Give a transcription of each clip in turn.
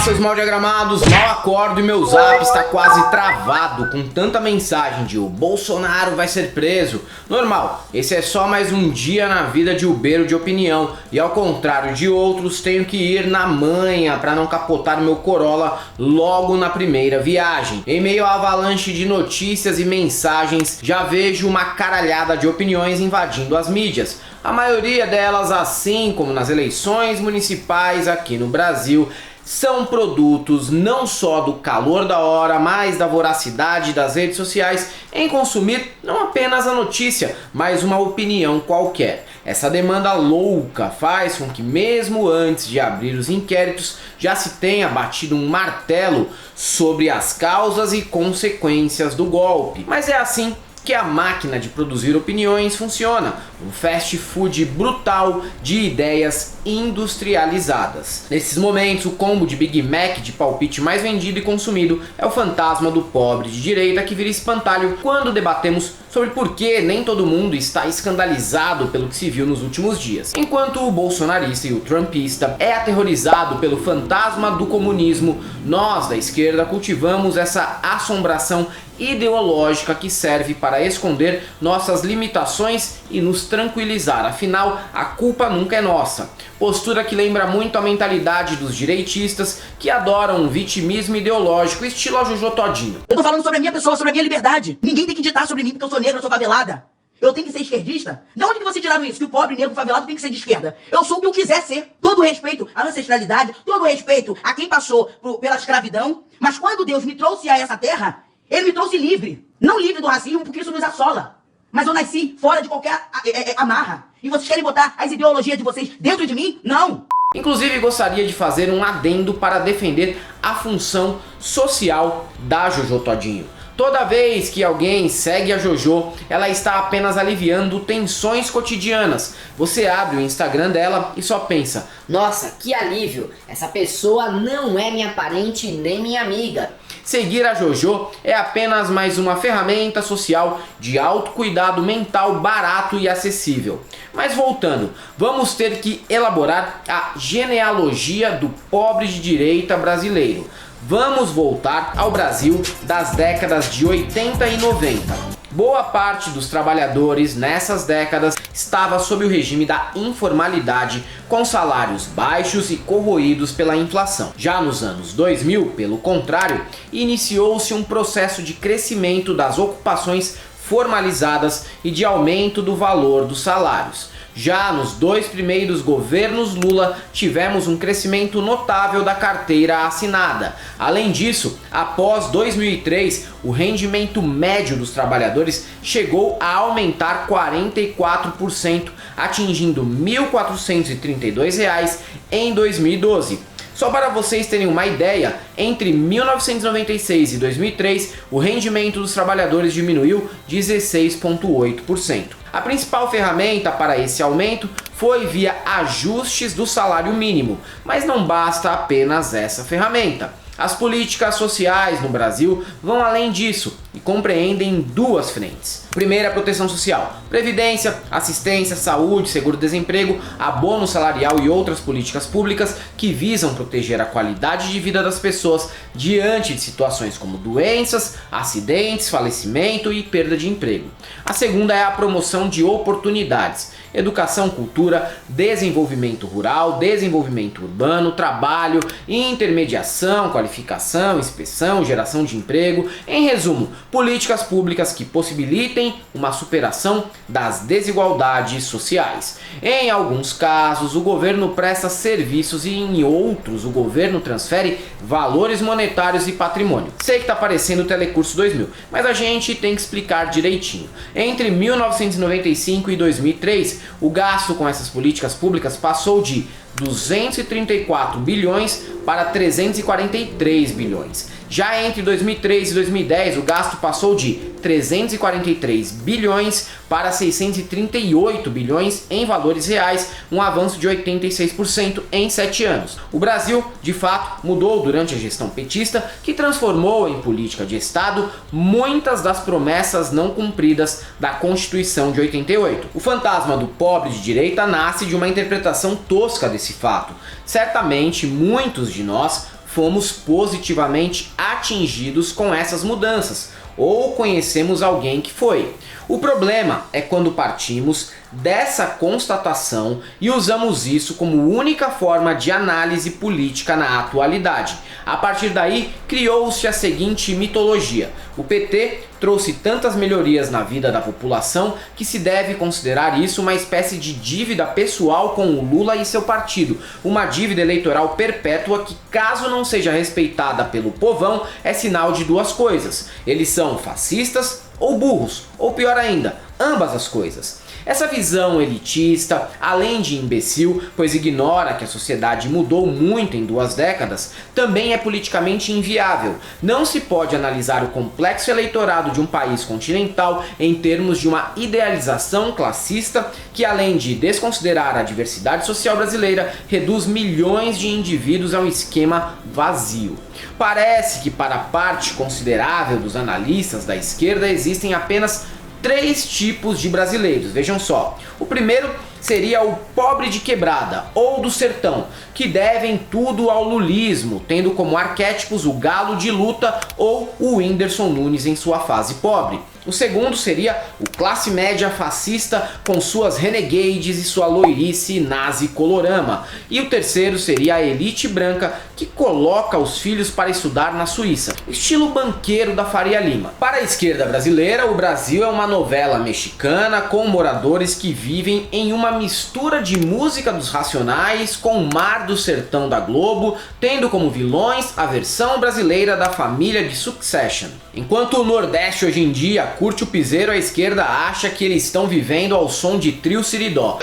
Seus mal diagramados, mal acordo e meu zap está quase travado com tanta mensagem de o Bolsonaro vai ser preso. Normal, esse é só mais um dia na vida de ubeiro de opinião e ao contrário de outros tenho que ir na manha para não capotar meu Corolla logo na primeira viagem. Em meio à avalanche de notícias e mensagens já vejo uma caralhada de opiniões invadindo as mídias. A maioria delas, assim como nas eleições municipais aqui no Brasil, são produtos não só do calor da hora, mas da voracidade das redes sociais em consumir não apenas a notícia, mas uma opinião qualquer. Essa demanda louca faz com que mesmo antes de abrir os inquéritos já se tenha batido um martelo sobre as causas e consequências do golpe. Mas é assim que a máquina de produzir opiniões funciona, um fast food brutal de ideias industrializadas. Nesses momentos, o combo de Big Mac de palpite mais vendido e consumido é o fantasma do pobre de direita que vira espantalho quando debatemos sobre por que nem todo mundo está escandalizado pelo que se viu nos últimos dias. Enquanto o bolsonarista e o trumpista é aterrorizado pelo fantasma do comunismo, nós da esquerda cultivamos essa assombração ideológica que serve para esconder nossas limitações e nos tranquilizar, afinal a culpa nunca é nossa. Postura que lembra muito a mentalidade dos direitistas que adoram um vitimismo ideológico estilo a Jojo Todinho. Eu tô falando sobre a minha pessoa, sobre a minha liberdade. Ninguém tem que ditar sobre mim porque eu sou negra, eu sou favelada. Eu tenho que ser esquerdista? De onde que você tiraram isso? Que o pobre, negro, favelado tem que ser de esquerda? Eu sou o que eu quiser ser. Todo respeito à ancestralidade, todo respeito a quem passou pela escravidão. Mas quando Deus me trouxe a essa terra, Ele me trouxe livre. Não livre do racismo, porque isso nos assola. Mas eu nasci fora de qualquer amarra. E vocês querem botar as ideologias de vocês dentro de mim? Não! Inclusive gostaria de fazer um adendo para defender a função social da Jojo Todinho. Toda vez que alguém segue a Jojo, ela está apenas aliviando tensões cotidianas. Você abre o Instagram dela e só pensa: nossa, que alívio, essa pessoa não é minha parente nem minha amiga. Seguir a Jojo é apenas mais uma ferramenta social de autocuidado mental barato e acessível. Mas voltando, vamos ter que elaborar a genealogia do pobre de direita brasileiro. Vamos voltar ao Brasil das décadas de 80 e 90. Boa parte dos trabalhadores nessas décadas estava sob o regime da informalidade, com salários baixos e corroídos pela inflação. Já nos anos 2000, pelo contrário, iniciou-se um processo de crescimento das ocupações formalizadas e de aumento do valor dos salários. Já nos dois primeiros governos Lula, tivemos um crescimento notável da carteira assinada. Além disso, após 2003, o rendimento médio dos trabalhadores chegou a aumentar 44%, atingindo R$ 1.432 em 2012. Só para vocês terem uma ideia, entre 1996 e 2003, o rendimento dos trabalhadores diminuiu 16,8%. A principal ferramenta para esse aumento foi via ajustes do salário mínimo, mas não basta apenas essa ferramenta. As políticas sociais no Brasil vão além disso e compreendem duas frentes. Primeira, a proteção social, previdência, assistência, saúde, seguro-desemprego, abono salarial e outras políticas públicas que visam proteger a qualidade de vida das pessoas diante de situações como doenças, acidentes, falecimento e perda de emprego. A segunda é a promoção de oportunidades, educação, cultura, desenvolvimento rural, desenvolvimento urbano, trabalho, intermediação, qualificação, inspeção, geração de emprego. Em resumo, políticas públicas que possibilitem uma superação das desigualdades sociais. Em alguns casos, o governo presta serviços e em outros, o governo transfere valores monetários e patrimônio. Sei que tá parecendo o Telecurso 2000, mas a gente tem que explicar direitinho. Entre 1995 e 2003, o gasto com essas políticas públicas passou de 234 bilhões para 343 bilhões. Já entre 2003 e 2010, o gasto passou de 343 bilhões para 638 bilhões em valores reais, um avanço de 86% em 7 anos. O Brasil, de fato, mudou durante a gestão petista, que transformou em política de Estado muitas das promessas não cumpridas da Constituição de 88. O fantasma do pobre de direita nasce de uma interpretação tosca desse fato. Certamente, muitos de nós fomos positivamente atingidos com essas mudanças, ou conhecemos alguém que foi. O problema é quando partimos dessa constatação e usamos isso como única forma de análise política na atualidade. A partir daí, criou-se a seguinte mitologia: o PT trouxe tantas melhorias na vida da população que se deve considerar isso uma espécie de dívida pessoal com o Lula e seu partido, uma dívida eleitoral perpétua que, caso não seja respeitada pelo povão, é sinal de duas coisas: eles são fascistas ou burros, ou pior ainda, ambas as coisas. Essa visão elitista, além de imbecil, pois ignora que a sociedade mudou muito em 2 décadas, também é politicamente inviável. Não se pode analisar o complexo eleitorado de um país continental em termos de uma idealização classista que, além de desconsiderar a diversidade social brasileira, reduz milhões de indivíduos a um esquema vazio. Parece que para parte considerável dos analistas da esquerda existem apenas 3 tipos de brasileiros, vejam só. O primeiro seria o pobre de quebrada ou do sertão, que devem tudo ao lulismo, tendo como arquétipos o galo de luta ou o Whindersson Nunes em sua fase pobre. O segundo seria o classe média fascista com suas renegades e sua loirice nazi colorama. E o terceiro seria a elite branca que coloca os filhos para estudar na Suíça, estilo banqueiro da Faria Lima. Para a esquerda brasileira, o Brasil é uma novela mexicana com moradores que vivem em uma mistura de música dos Racionais com o mar do sertão da Globo, tendo como vilões a versão brasileira da família de Succession. Enquanto o Nordeste hoje em dia curte o piseiro, a esquerda acha que eles estão vivendo ao som de Trio Siridó.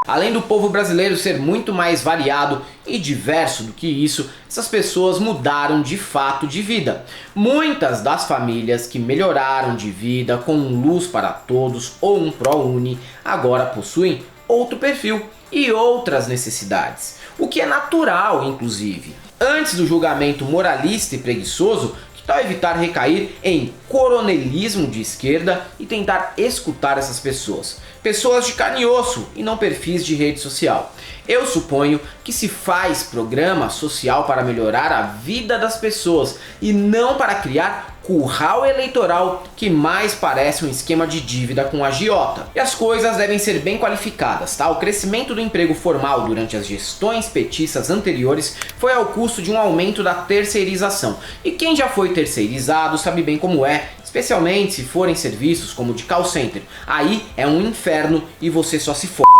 Além do povo brasileiro ser muito mais variado e diverso do que isso, essas pessoas mudaram de fato de vida. Muitas das famílias que melhoraram de vida com um Luz para Todos ou um ProUni agora possuem outro perfil e outras necessidades, o que é natural, inclusive. Antes do julgamento moralista e preguiçoso, que tal evitar recair em coronelismo de esquerda e tentar escutar essas pessoas? Pessoas de carne e osso e não perfis de rede social. Eu suponho que se faz programa social para melhorar a vida das pessoas e não para criar curral eleitoral que mais parece um esquema de dívida com agiota. E as coisas devem ser bem qualificadas, tá? O crescimento do emprego formal durante as gestões petistas anteriores foi ao custo de um aumento da terceirização. E quem já foi terceirizado sabe bem como é, especialmente se forem serviços como de call center. Aí é um inferno e você só se fode.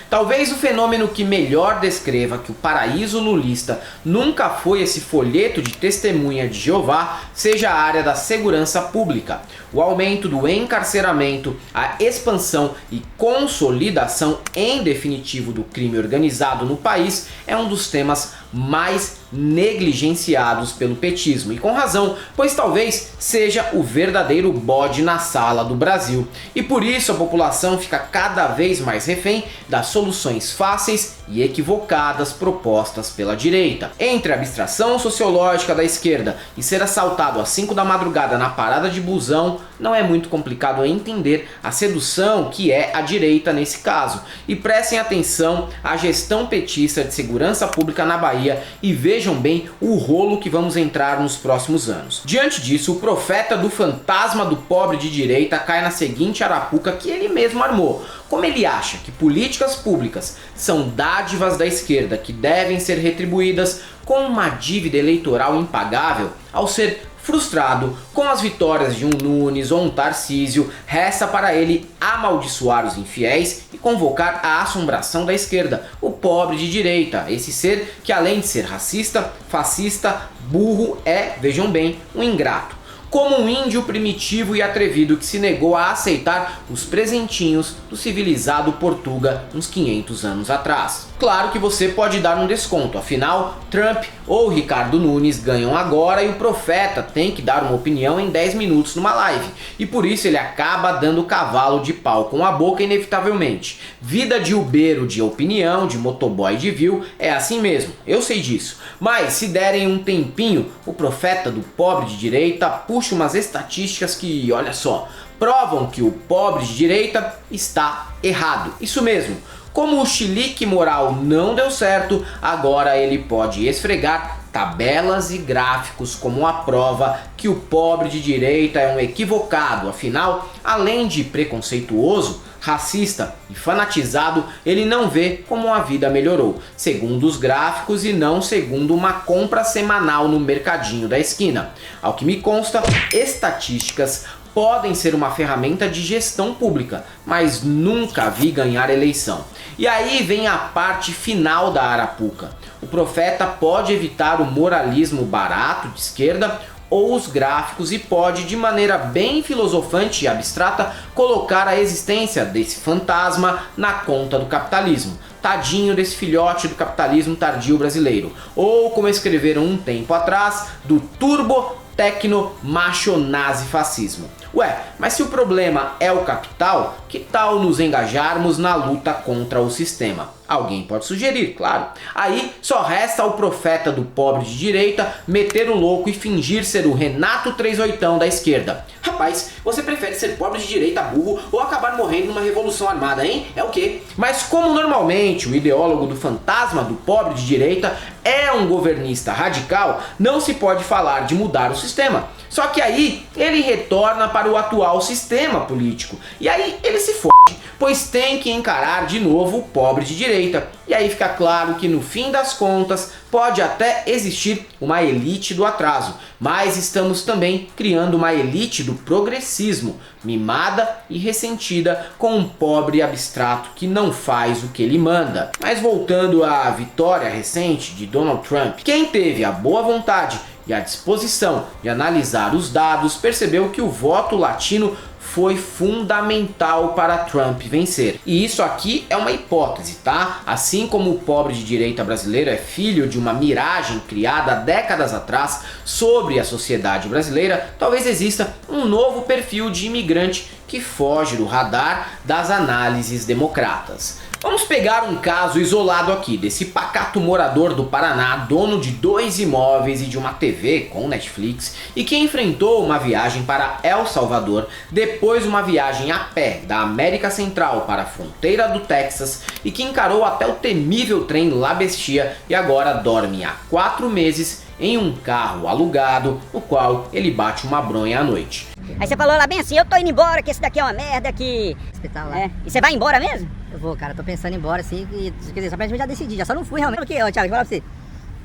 Talvez o fenômeno que melhor descreva que o paraíso lulista nunca foi esse folheto de testemunha de Jeová seja a área da segurança pública. O aumento do encarceramento, a expansão e consolidação em definitivo do crime organizado no país é um dos temas mais negligenciados pelo petismo, e com razão, pois talvez seja o verdadeiro bode na sala do Brasil. E por isso a população fica cada vez mais refém das soluções fáceis e equivocadas propostas pela direita. Entre a abstração sociológica da esquerda e ser assaltado às 5 da madrugada na parada de busão, não é muito complicado entender a sedução que é a direita nesse caso. E prestem atenção à gestão petista de segurança pública na Bahia e vejam bem o rolo que vamos entrar nos próximos anos. Diante disso, o profeta do fantasma do pobre de direita cai na seguinte arapuca que ele mesmo armou. Como ele acha que políticas públicas são dádivas da esquerda que devem ser retribuídas com uma dívida eleitoral impagável, ao ser frustrado com as vitórias de um Nunes ou um Tarcísio, resta para ele amaldiçoar os infiéis e convocar a assombração da esquerda, o pobre de direita, esse ser que além de ser racista, fascista, burro é, vejam bem, um ingrato. Como um índio primitivo e atrevido que se negou a aceitar os presentinhos do civilizado Portuga uns 500 anos atrás. Claro que você pode dar um desconto, afinal, Trump ou Ricardo Nunes ganham agora e o Profeta tem que dar uma opinião em 10 minutos numa live. E por isso ele acaba dando cavalo de pau com a boca inevitavelmente. Vida de ubeiro de opinião, de motoboy de view, é assim mesmo, eu sei disso. Mas se derem um tempinho, o Profeta do pobre de direita puxa umas estatísticas que, olha só, provam que o pobre de direita está errado. Isso mesmo. Como o chilique moral não deu certo, agora ele pode esfregar tabelas e gráficos como a prova que o pobre de direita é um equivocado. Afinal, além de preconceituoso, racista e fanatizado, ele não vê como a vida melhorou, segundo os gráficos e não segundo uma compra semanal no mercadinho da esquina. Ao que me consta, estatísticas podem ser uma ferramenta de gestão pública, mas nunca vi ganhar eleição. E aí vem a parte final da arapuca. O Profeta pode evitar o moralismo barato de esquerda ou os gráficos e pode, de maneira bem filosofante e abstrata, colocar a existência desse fantasma na conta do capitalismo. Tadinho desse filhote do capitalismo tardio brasileiro. Ou, como escreveram um tempo atrás, do turbo tecno macho nazi fascismo. Ué, mas se o problema é o capital, que tal nos engajarmos na luta contra o sistema? Alguém pode sugerir, claro. Aí só resta ao Profeta do pobre de direita meter o louco e fingir ser o Renato 38ão da esquerda. Rapaz, você prefere ser pobre de direita burro ou acabar morrendo numa revolução armada, hein? É o quê? Mas como normalmente o ideólogo do fantasma do pobre de direita é um governista radical, não se pode falar de mudar o sistema. Só que aí ele retorna para o atual sistema político. E aí ele se fode, pois tem que encarar de novo o pobre de direita. E aí fica claro que no fim das contas pode até existir uma elite do atraso, mas estamos também criando uma elite do progressismo, mimada e ressentida com um pobre abstrato que não faz o que ele manda. Mas voltando à vitória recente de Donald Trump, quem teve a boa vontade e a disposição de analisar os dados percebeu que o voto latino foi fundamental para Trump vencer. E isso aqui é uma hipótese, tá? Assim como o pobre de direita brasileiro é filho de uma miragem criada décadas atrás sobre a sociedade brasileira, talvez exista um novo perfil de imigrante que foge do radar das análises democratas. Vamos pegar um caso isolado aqui, desse pacato morador do Paraná, dono de 2 imóveis e de uma TV com Netflix, e que enfrentou uma viagem para El Salvador, depois uma viagem a pé da América Central para a fronteira do Texas, e que encarou até o temível trem La Bestia e agora dorme há 4 meses em um carro alugado, no qual ele bate uma bronha à noite. Aí você falou lá bem assim, eu tô indo embora, que esse daqui é uma merda, que... Hospital lá. É. E você vai embora mesmo? Eu vou, cara, tô pensando em ir embora, assim, e, quer dizer, só pra gente já decidi, já só não fui realmente. Porque, ó, Thiago, vou falar pra você,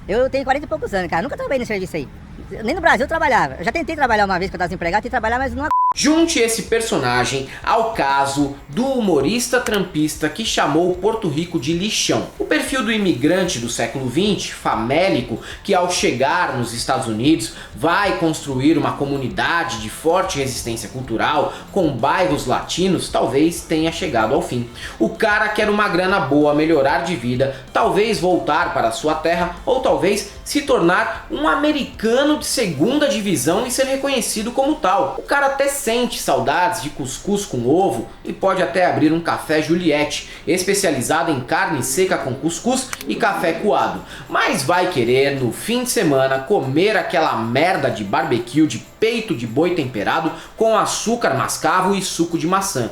eu tenho 40 e poucos anos, cara, nunca trabalhei nesse serviço aí. Nem no Brasil eu trabalhava. Eu já tentei trabalhar uma vez que eu tava desempregado, tentei trabalhar, mas não... Junte esse personagem ao caso do humorista trampista que chamou Porto Rico de lixão. O perfil do imigrante do século XX, famélico, que ao chegar nos Estados Unidos vai construir uma comunidade de forte resistência cultural com bairros latinos, talvez tenha chegado ao fim. O cara quer uma grana boa, melhorar de vida, talvez voltar para sua terra ou talvez se tornar um americano de segunda divisão e ser reconhecido como tal. O cara até sente saudades de cuscuz com ovo e pode até abrir um café Juliette, especializado em carne seca com cuscuz e café coado, mas vai querer no fim de semana comer aquela merda de barbecue de peito de boi temperado com açúcar mascavo e suco de maçã.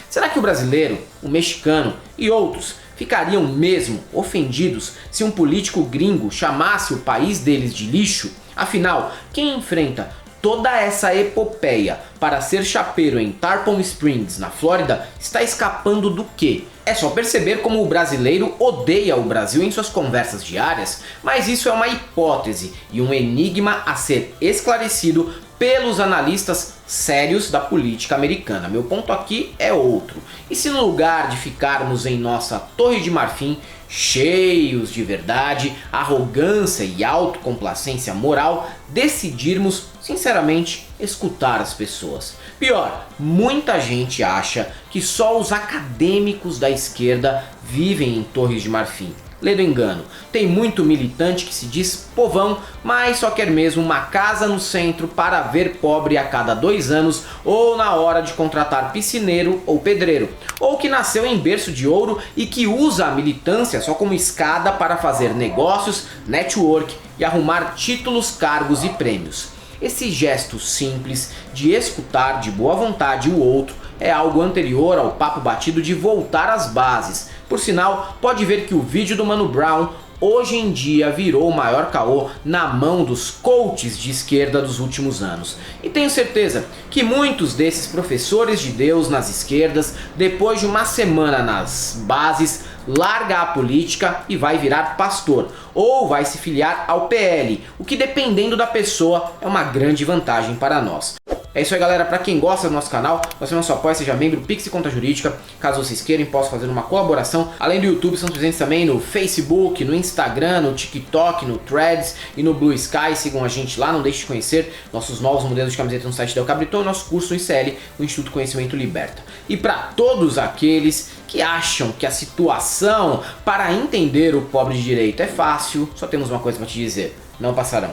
Será que o brasileiro, o mexicano e outros ficariam mesmo ofendidos se um político gringo chamasse o país deles de lixo? Afinal, quem enfrenta toda essa epopeia para ser chapeiro em Tarpon Springs, na Flórida, está escapando do quê? É só perceber como o brasileiro odeia o Brasil em suas conversas diárias, mas isso é uma hipótese e um enigma a ser esclarecido pelos analistas sérios da política americana. Meu ponto aqui é outro. E se no lugar de ficarmos em nossa Torre de Marfim, cheios de verdade, arrogância e autocomplacência moral, decidirmos, sinceramente, escutar as pessoas? Pior, muita gente acha que só os acadêmicos da esquerda vivem em Torres de Marfim. Lê do engano, tem muito militante que se diz povão, mas só quer mesmo uma casa no centro para ver pobre a cada 2 anos ou na hora de contratar piscineiro ou pedreiro, ou que nasceu em berço de ouro e que usa a militância só como escada para fazer negócios, network e arrumar títulos, cargos e prêmios. Esse gesto simples de escutar de boa vontade o outro é algo anterior ao papo batido de voltar às bases. Por sinal, pode ver que o vídeo do Mano Brown hoje em dia virou o maior caô na mão dos coaches de esquerda dos últimos anos. E tenho certeza que muitos desses professores de Deus nas esquerdas, depois de uma semana nas bases, larga a política e vai virar pastor, ou vai se filiar ao PL, o que dependendo da pessoa é uma grande vantagem para nós. É isso aí, galera. Para quem gosta do nosso canal, você não só apoia, seja membro, Pix e Conta Jurídica. Caso vocês queiram, posso fazer uma colaboração. Além do YouTube, estamos presentes também no Facebook, no Instagram, no TikTok, no Threads e no Blue Sky. Sigam a gente lá, não deixe de conhecer nossos novos modelos de camiseta no site da El Cabrito e nosso curso no ICL, o Instituto Conhecimento Liberta. E para todos aqueles que acham que a situação para entender o pobre de direito é fácil, só temos uma coisa para te dizer: não passarão.